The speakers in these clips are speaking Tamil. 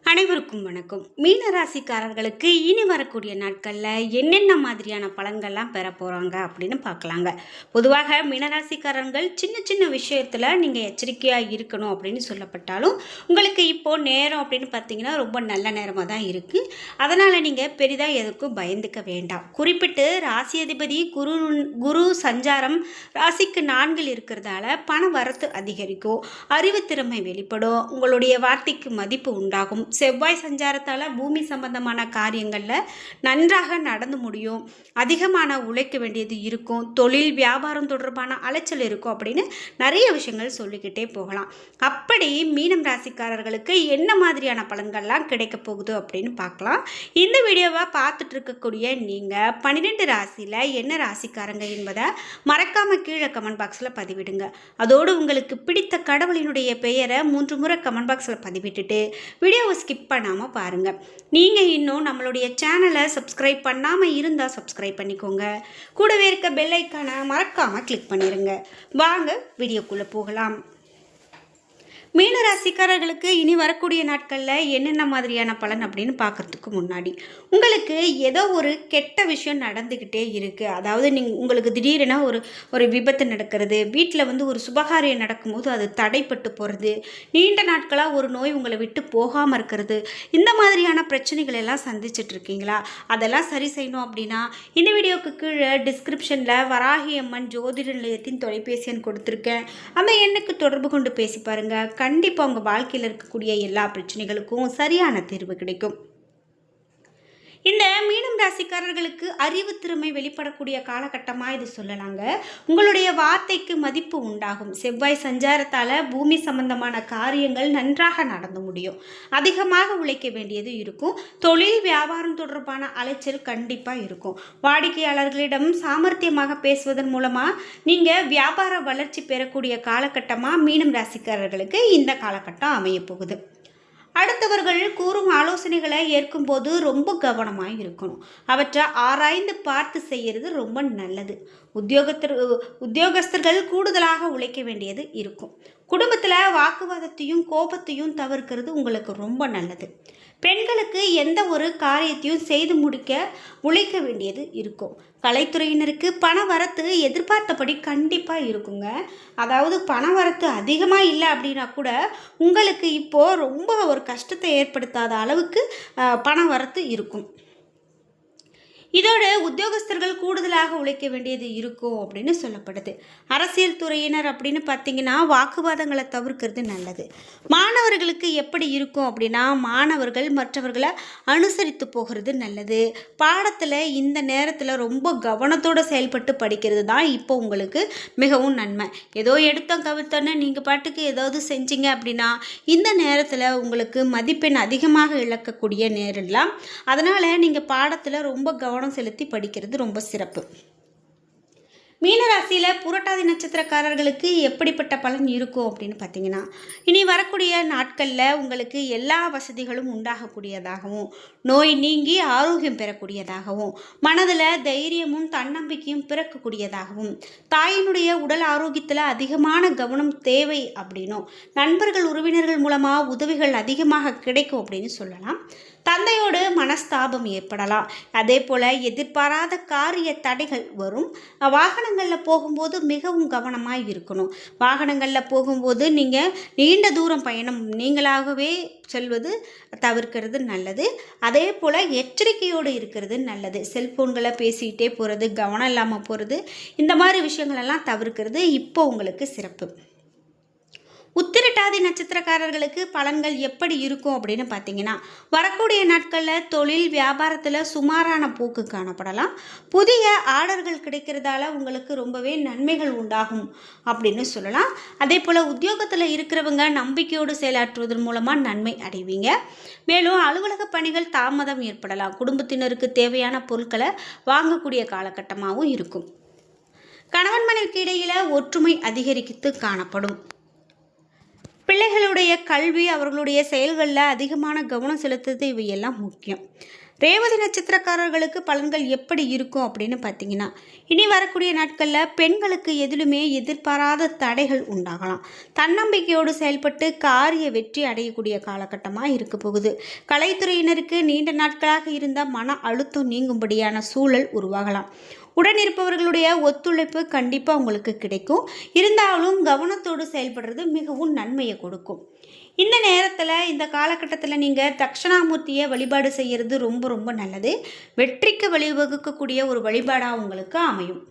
அனைவருக்கும் வணக்கம். மீன ராசிக்காரர்களுக்கு இனி வரக்கூடிய நாட்களில் என்னென்ன மாதிரியான பலன்கள்லாம் பெற போகிறாங்க அப்படின்னு பார்க்கலாங்க. பொதுவாக மீனராசிக்காரர்கள் சின்ன சின்ன விஷயத்தில் நீங்கள் எச்சரிக்கையாக இருக்கணும் அப்படின்னு சொல்லப்பட்டாலும் உங்களுக்கு இப்போது நேரம் அப்படின்னு பார்த்தீங்கன்னா ரொம்ப நல்ல நேரமாக தான் இருக்குது. அதனால் நீங்கள் பெரிதாக எதுக்கும் பயந்துக்க வேண்டாம். குறிப்பிட்டு ராசி அதிபதி குரு சஞ்சாரம் ராசிக்கு 4 இருக்கிறதால பண வரத்து அதிகரிக்கும், அறிவுத்திறமை வெளிப்படும், உங்களுடைய வார்த்தைக்கு மதிப்பு உண்டாகும். செவ்வாய் சஞ்சாரத்தால் பூமி சம்பந்தமான காரியங்களில் நன்றாக நடந்து முடியும். அதிகமான உழைக்க வேண்டியது இருக்கும். தொழில் வியாபாரம் தொடர்பான அலைச்சல் இருக்கும் அப்படின்னு நிறைய விஷயங்கள் சொல்லிக்கிட்டே போகலாம். அப்படி மீனம் ராசிக்காரர்களுக்கு என்ன மாதிரியான பலன்கள்லாம் கிடைக்க போகுது அப்படின்னு பார்க்கலாம். இந்த வீடியோவை பார்த்துட்டு இருக்கக்கூடிய நீங்கள் 12 ராசியில் என்ன ராசிக்காரங்க என்பதை மறக்காமல் கீழே கமெண்ட் பாக்ஸில் பதிவிடுங்க. அதோடு உங்களுக்கு பிடித்த கடவுளினுடைய பெயரை 3 முறை கமெண்ட் பாக்ஸில் பதிவிட்டுட்டு வீடியோவை ஸ்கிப் பண்ணாமல் பாருங்கள். நீங்கள் இன்னும் நம்மளுடைய சேனலை சப்ஸ்கிரைப் பண்ணாமல் இருந்தால் சப்ஸ்கிரைப் பண்ணிக்கோங்க. கூடவே இருக்க பெல் ஐக்கானை மறக்காமல் கிளிக் பண்ணிடுங்க. வாங்க வீடியோக்குள்ளே போகலாம். மீனராசிக்காரர்களுக்கு இனி வரக்கூடிய நாட்களில் என்னென்ன மாதிரியான பலன் அப்படின்னு பார்க்குறதுக்கு முன்னாடி உங்களுக்கு ஏதோ ஒரு கெட்ட விஷயம் நடந்துக்கிட்டே இருக்குது. அதாவது உங்களுக்கு திடீரென ஒரு விபத்து நடக்கிறது, வீட்டில் ஒரு சுபகாரியம் நடக்கும்போது அது தடைப்பட்டு போகிறது, நீண்ட நாட்களாக ஒரு நோய் உங்களை விட்டு போகாமல் இருக்கிறது, இந்த மாதிரியான பிரச்சனைகள் எல்லாம் சந்திச்சிட்ருக்கீங்களா? அதெல்லாம் சரி செய்யணும் அப்படின்னா இந்த வீடியோவுக்கு கீழே டிஸ்கிரிப்ஷனில் வராகி அம்மன் ஜோதிட நிலையத்தின் தொலைபேசி எண் கொடுத்துருக்கேன். அந்த எண்ணுக்கு தொடர்பு கொண்டு பேசி பாருங்கள். கண்டிப்பாக உங்கள் வாழ்க்கையில் இருக்கக்கூடிய எல்லா பிரச்சனைகளுக்கும் சரியான தீர்வு கிடைக்கும். இந்த மீனம் ராசிக்காரர்களுக்கு அறிவு திறமை வெளிப்படக்கூடிய காலகட்டமாக இது சொல்லலாங்க. உங்களுடைய வார்த்தைக்கு மதிப்பு உண்டாகும். செவ்வாய் சஞ்சாரத்தால் பூமி சம்பந்தமான காரியங்கள் நன்றாக நடந்து முடியும். அதிகமாக உழைக்க வேண்டியது இருக்கும். தொழில் வியாபாரம் தொடர்பான அலைச்சல் கண்டிப்பாக இருக்கும். வாடிக்கையாளர்களிடம் சாமர்த்தியமாக பேசுவதன் மூலமாக நீங்கள் வியாபார வளர்ச்சி பெறக்கூடிய காலகட்டமாக மீனம் ராசிக்காரர்களுக்கு இந்த காலகட்டம் அமையப்போகுது. அடுத்தவர்கள் கூறும் ஆலோசனைகளை ஏற்கும்போது ரொம்ப கவனமாக இருக்கணும். அவற்றை ஆராய்ந்து பார்த்து செய்கிறது ரொம்ப நல்லது. உத்தியோகஸ்தர்கள் கூடுதலாக உழைக்க வேண்டியது இருக்கும். குடும்பத்தில் வாக்குவாதத்தையும் கோபத்தையும் தவிர்க்கிறது உங்களுக்கு ரொம்ப நல்லது. பெண்களுக்கு எந்த ஒரு காரியத்தையும் செய்து முடிக்க உழைக்க வேண்டியது இருக்கும். கலைத்துறையினருக்கு பண வரத்து எதிர்பார்த்தபடி கண்டிப்பாக இருக்குங்க. அதாவது பண வரத்து அதிகமாக இல்லை அப்படின்னா கூட உங்களுக்கு இப்போது ரொம்ப ஒரு கஷ்டத்தை ஏற்படுத்தாத அளவுக்கு பண வரத்து இருக்கும். இதோட உத்தியோகஸ்தர்கள் கூடுதலாக உழைக்க வேண்டியது இருக்கும் அப்படின்னு சொல்லப்படுது. அரசியல் துறையினர் அப்படின்னு பார்த்தீங்கன்னா வாக்குவாதங்களை தவிர்க்கிறது நல்லது. மாணவர்களுக்கு எப்படி இருக்கும் அப்படின்னா மாணவர்கள் மற்றவர்களை அனுசரித்து போகிறது நல்லது. பாடத்தில் இந்த நேரத்தில் ரொம்ப கவனத்தோடு செயல்பட்டு படிக்கிறது தான் இப்போ உங்களுக்கு மிகவும் நன்மை. ஏதோ எடுத்தோம் கவித்தோன்னு நீங்கள் பாட்டுக்கு ஏதாவது செஞ்சீங்க அப்படின்னா இந்த நேரத்தில் உங்களுக்கு மதிப்பெண் அதிகமாக இழக்கக்கூடிய நேரம்லாம். அதனால் நீங்கள் பாடத்தில் ரொம்ப கவனம் செலுத்தி படிக்கிறது ரொம்ப சிறப்பு. மீனராசியில் புரட்டாதி நட்சத்திரக்காரர்களுக்கு எப்படிப்பட்ட பலன் இருக்கும் அப்படின்னு பார்த்தீங்கன்னா இனி வரக்கூடிய நாட்களில் உங்களுக்கு எல்லா வசதிகளும் உண்டாகக்கூடியதாகவும், நோய் நீங்கி ஆரோக்கியம் பெறக்கூடியதாகவும், மனதில் தைரியமும் தன்னம்பிக்கையும் பிறக்கக்கூடியதாகவும், தாயினுடைய உடல் ஆரோக்கியத்தில் அதிகமான கவனம் தேவை அப்படின்னும், நண்பர்கள் உறவினர்கள் மூலமாக உதவிகள் அதிகமாக கிடைக்கும் அப்படின்னு சொல்லலாம். தந்தையோடு மனஸ்தாபம் ஏற்படலாம். அதே போல் எதிர்பாராத காரிய தடைகள் வரும். வாகனங்களில் போகும்போது மிகவும் கவனமாக இருக்கணும். வாகனங்களில் போகும்போது நீங்கள் நீண்ட தூரம் பயணம் நீங்களாகவே செல்வது தவிர்க்கிறது நல்லது. அதே போல் எச்சரிக்கையோடு இருக்கிறது நல்லது. செல்ஃபோன்களை பேசிக்கிட்டே போகிறது, கவனம் இல்லாமல் போகிறது, இந்த மாதிரி விஷயங்களெல்லாம் தவிர்க்கிறது இப்போ உங்களுக்கு சிறப்பு. உத்திரட்டாதி நட்சத்திரக்காரர்களுக்கு பலன்கள் எப்படி இருக்கும் அப்படின்னு பார்த்தீங்கன்னா வரக்கூடிய நாட்களில் தொழில் வியாபாரத்தில் சுமாரான போக்கு காணப்படலாம். புதிய ஆர்டர்கள் கிடைக்கிறதால உங்களுக்கு ரொம்பவே நன்மைகள் உண்டாகும் அப்படின்னு சொல்லலாம். அதே போல் உத்தியோகத்தில் இருக்கிறவங்க நம்பிக்கையோடு செயலாற்றுவதன் மூலமாக நன்மை அடைவீங்க. மேலும் அலுவலக பணிகள் தாமதம் ஏற்படலாம். குடும்பத்தினருக்கு தேவையான பொருட்களை வாங்கக்கூடிய காலகட்டமாகவும் இருக்கும். கணவன் மனைவிக்கு இடையில் ஒற்றுமை அதிகரித்து காணப்படும். பிள்ளைகளுடைய கல்வி அவர்களுடைய செயல்களில் அதிகமான கவனம் செலுத்துறது இவையெல்லாம் முக்கியம். ரேவதி நட்சத்திரக்காரர்களுக்கு பலன்கள் எப்படி இருக்கும் அப்படின்னு பார்த்தீங்கன்னா, இனி வரக்கூடிய நாட்களில் பெண்களுக்கு எதிலுமே எதிர்பாராத தடைகள் உண்டாகலாம். தன்னம்பிக்கையோடு செயல்பட்டு காரிய வெற்றி அடையக்கூடிய காலகட்டமாக இருக்க போகுது. கலைத்துறையினருக்கு நீண்ட நாட்களாக இருந்த மன அழுத்தம் நீங்கும்படியான சூழல் உருவாகலாம். உடன் இருப்பவர்களுடைய ஒத்துழைப்பு கண்டிப்பாக உங்களுக்கு கிடைக்கும். இருந்தாலும் கவனத்தோடு செயல்படுறது மிகவும் நன்மையை கொடுக்கும். இந்த நேரத்தில் இந்த காலகட்டத்தில் நீங்கள் தட்சிணாமூர்த்தியை வழிபாடு செய்கிறது ரொம்ப ரொம்ப நல்லது. வெற்றிக்கு வழிவகுக்கக்கூடிய ஒரு வழிபாடாக உங்களுக்கு அமையும்.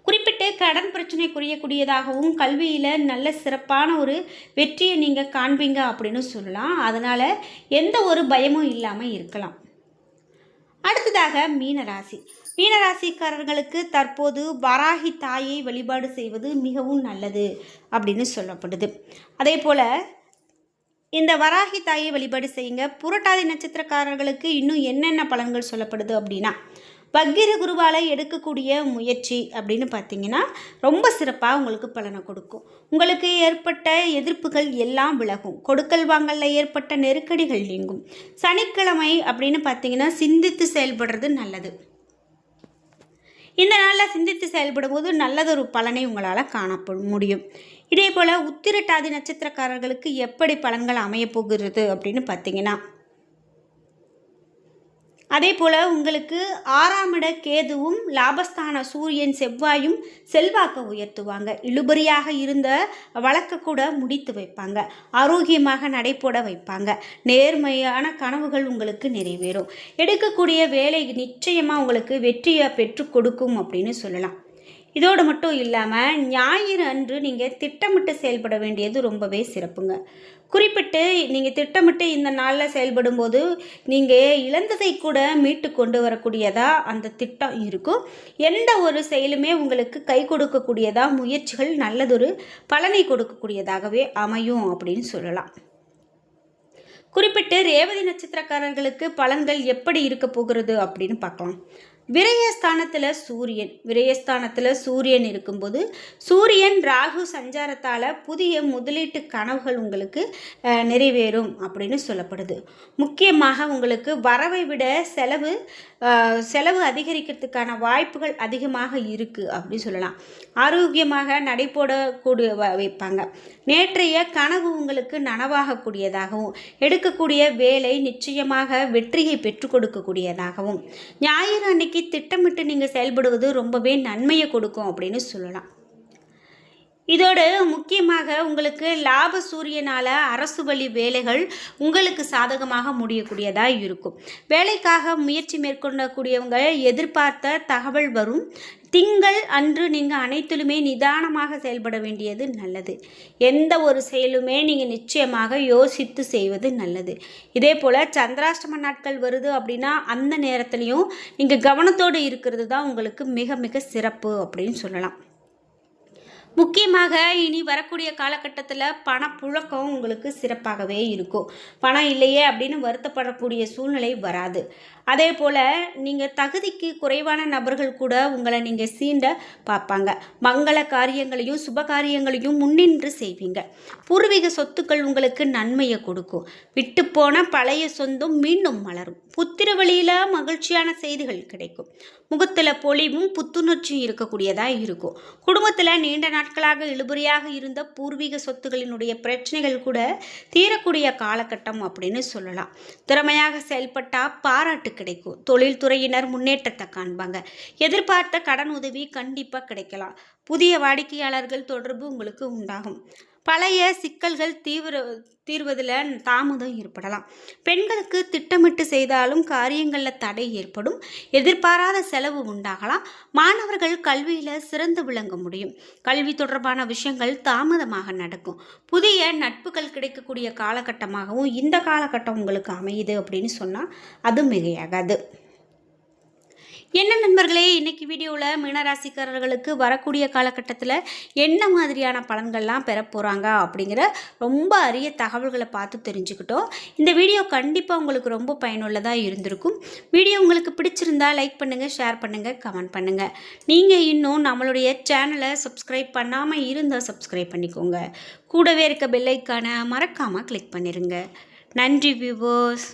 குறிப்பிட்டு கடன் பிரச்சனை குறையக்கூடியதாகவும் கல்வியில் நல்ல சிறப்பான ஒரு வெற்றியை நீங்கள் காண்பீங்க அப்படின்னு சொல்லலாம். அதனால் எந்த ஒரு பயமும் இல்லாமல் இருக்கலாம். அடுத்ததாக மீனராசி. மீனராசிக்காரர்களுக்கு தற்போது வராகி தாயை வழிபாடு செய்வது மிகவும் நல்லது அப்படின்னு சொல்லப்படுது. அதே போல் இந்த வராகி தாயை வழிபாடு செய்யுங்க. புரட்டாதி நட்சத்திரக்காரர்களுக்கு இன்னும் என்னென்ன பலன்கள் சொல்லப்படுது அப்படின்னா, வக்கிர குருவால் எடுக்கக்கூடிய முயற்சி அப்படின்னு பார்த்தீங்கன்னா ரொம்ப சிறப்பாக உங்களுக்கு பலனை கொடுக்கும். உங்களுக்கு ஏற்பட்ட எதிர்ப்புகள் எல்லாம் விலகும். கொடுக்கல் வாங்கலில் ஏற்பட்ட நெருக்கடிகள் நீங்கும். சனிக்கிழமை அப்படின்னு பார்த்தீங்கன்னா சிந்தித்து செயல்படுறது நல்லது. இந்த நாளில் சிந்தித்து செயல்படும் போது நல்லதொரு பலனை உங்களால் காணப்பட முடியும். இதே போல் உத்திரட்டாதி நட்சத்திரக்காரர்களுக்கு எப்படி பலன்கள் அமையப்போகிறது அப்படின்னு பார்த்தீங்கன்னா, அதே போல் உங்களுக்கு 6ஆம் இட கேதுவும் லாபஸ்தான சூரியன் செவ்வாயும் செல்வாக்கை உயர்த்துவாங்க. இழுபறியாக இருந்த வழக்க கூட முடித்து வைப்பாங்க. ஆரோக்கியமாக நடைபோட வைப்பாங்க. நேர்மையான கனவுகள் உங்களுக்கு நிறைவேறும். எடுக்கக்கூடிய வேலை நிச்சயமாக உங்களுக்கு வெற்றியை பெற்று கொடுக்கும் அப்படின்னு சொல்லலாம். இதோடு மட்டும் இல்லாமல் ஞாயிறு அன்று நீங்கள் திட்டமிட்டு செயல்பட வேண்டியது ரொம்பவே சிறப்புங்க. குறிப்பிட்டு நீங்கள் திட்டமிட்டு இந்த நாளில் செயல்படும் போது நீங்கள் இழந்ததை கூட மீட்டு கொண்டு வரக்கூடியதாக அந்த திட்டம் இருக்கும். எந்த ஒரு செயலுமே உங்களுக்கு கை கொடுக்கக்கூடியதாக, முயற்சிகள் நல்லதொரு பலனை கொடுக்கக்கூடியதாகவே அமையும் அப்படின்னு சொல்லலாம். குறிப்பிட்டு ரேவதி நட்சத்திரக்காரர்களுக்கு பலன்கள் எப்படி இருக்க போகிறது அப்படின்னு பார்க்கலாம். விரயஸ்தானத்தில் சூரியன் இருக்கும்போது சூரியன் ராகு சஞ்சாரத்தால் புதிய முதலீட்டு கனவுகள் உங்களுக்கு நிறைவேறும் அப்படின்னு சொல்லப்படுது. முக்கியமாக உங்களுக்கு வரவை விட செலவு அதிகரிக்கிறதுக்கான வாய்ப்புகள் அதிகமாக இருக்குது அப்படின்னு சொல்லலாம். ஆரோக்கியமாக நடைபோடக்கூடிய வைப்பாங்க. நேற்றைய கனவு உங்களுக்கு நனவாகக்கூடியதாகவும் எடுக்கக்கூடிய வேலை நிச்சயமாக வெற்றியை பெற்றுக் கொடுக்கக்கூடியதாகவும் ஞாயிறு அன்னைக்கு திட்டமிட்டு நீங்கள் செயல்படுவது ரொம்பவே நன்மையை கொடுக்கும் அப்படின்னு சொல்லலாம். இதோடு முக்கியமாக உங்களுக்கு லாப சூரியனால் அரசு வழி வேலைகள் உங்களுக்கு சாதகமாக முடியக்கூடியதாக இருக்கும். வேலைக்காக முயற்சி மேற்கொள்ளக்கூடியவங்க எதிர்பார்த்த தகவல் வரும். திங்கள் அன்று நீங்கள் அனைத்திலுமே நிதானமாக செயல்பட வேண்டியது நல்லது. எந்த ஒரு செயலுமே நீங்கள் நிச்சயமாக யோசித்து செய்வது நல்லது. இதே போல் சந்திராஷ்டம நாட்கள் வருது அப்படின்னா அந்த நேரத்துலையும் நீங்கள் கவனத்தோடு இருக்கிறது தான் உங்களுக்கு மிக மிக சிறப்பு அப்படின்னு சொல்லலாம். முக்கியமாக இனி வரக்கூடிய காலகட்டத்தில் பணப்புழக்கம் உங்களுக்கு சிறப்பாகவே இருக்கும். பணம் இல்லையே அப்படின்னு வருத்தப்படக்கூடிய சூழ்நிலை வராது. அதே போல் நீங்கள் தகுதிக்கு குறைவான நபர்கள் கூட உங்களை நீங்கள் சீண்ட பார்ப்பாங்க. மங்கள காரியங்களையும் சுப காரியங்களையும் முன்னின்று செய்வீங்க. பூர்வீக சொத்துக்கள் உங்களுக்கு நன்மையை கொடுக்கும். விட்டுப்போன பழைய சொந்தம் மீண்டும் மலரும். புத்திர வழியில் மகிழ்ச்சியான செய்திகள் கிடைக்கும். முகத்தில் பொலிவும் புத்துணர்ச்சியும் இருக்கக்கூடியதாக இருக்கும். குடும்பத்தில் நீண்ட நாட்களாக இழுபறியாக இருந்த பூர்வீக சொத்துக்களினுடைய பிரச்சனைகள் கூட தீரக்கூடிய காலகட்டம் அப்படின்னு சொல்லலாம். திறமையாக செயல்பட்டால் பாராட்டு கிடைக்கும். தொழில்துறையினர் முன்னேற்றத்தை காண்பாங்க. எதிர்பார்த்த கடன் உதவி கண்டிப்பாக கிடைக்கலாம். புதிய வாடிக்கையாளர்கள் தொடர்பு உங்களுக்கு உண்டாகும். பழைய சிக்கல்கள் தீர்வதில் தாமதம் ஏற்படலாம். பெண்களுக்கு திட்டமிட்டு செய்தாலும் காரியங்களில் தடை ஏற்படும். எதிர்பாராத செலவு உண்டாகலாம். மாணவர்கள் கல்வியில் சிறந்து விளங்க முடியும். கல்வி தொடர்பான விஷயங்கள் தாமதமாக நடக்கும். புதிய நட்புகள் கிடைக்கக்கூடிய காலகட்டமாகவும் இந்த காலகட்டம் உங்களுக்கு அமையுது அப்படின்னு சொன்னால் அது மிகையாகாது. என்ன நண்பர்களே, இன்றைக்கி வீடியோவில் மீனராசிக்காரர்களுக்கு வரக்கூடிய காலகட்டத்தில் என்ன மாதிரியான பலன்கள்லாம் பெற போகிறாங்க அப்படிங்கிற ரொம்ப அரிய தகவல்களை பார்த்து தெரிஞ்சுக்கிட்டோம். இந்த வீடியோ கண்டிப்பாக உங்களுக்கு ரொம்ப பயனுள்ளதாக இருந்திருக்கும். வீடியோ உங்களுக்கு பிடிச்சிருந்தா லைக் பண்ணுங்கள், ஷேர் பண்ணுங்கள், கமெண்ட் பண்ணுங்கள். நீங்கள் இன்னும் நம்மளுடைய சேனலை சப்ஸ்கிரைப் பண்ணாமல் இருந்தால் சப்ஸ்கிரைப் பண்ணிக்கோங்க. கூடவே இருக்க பெல் ஐக்கானை மறக்காமல் கிளிக் பண்ணிடுங்க. நன்றி வியூவர்ஸ்.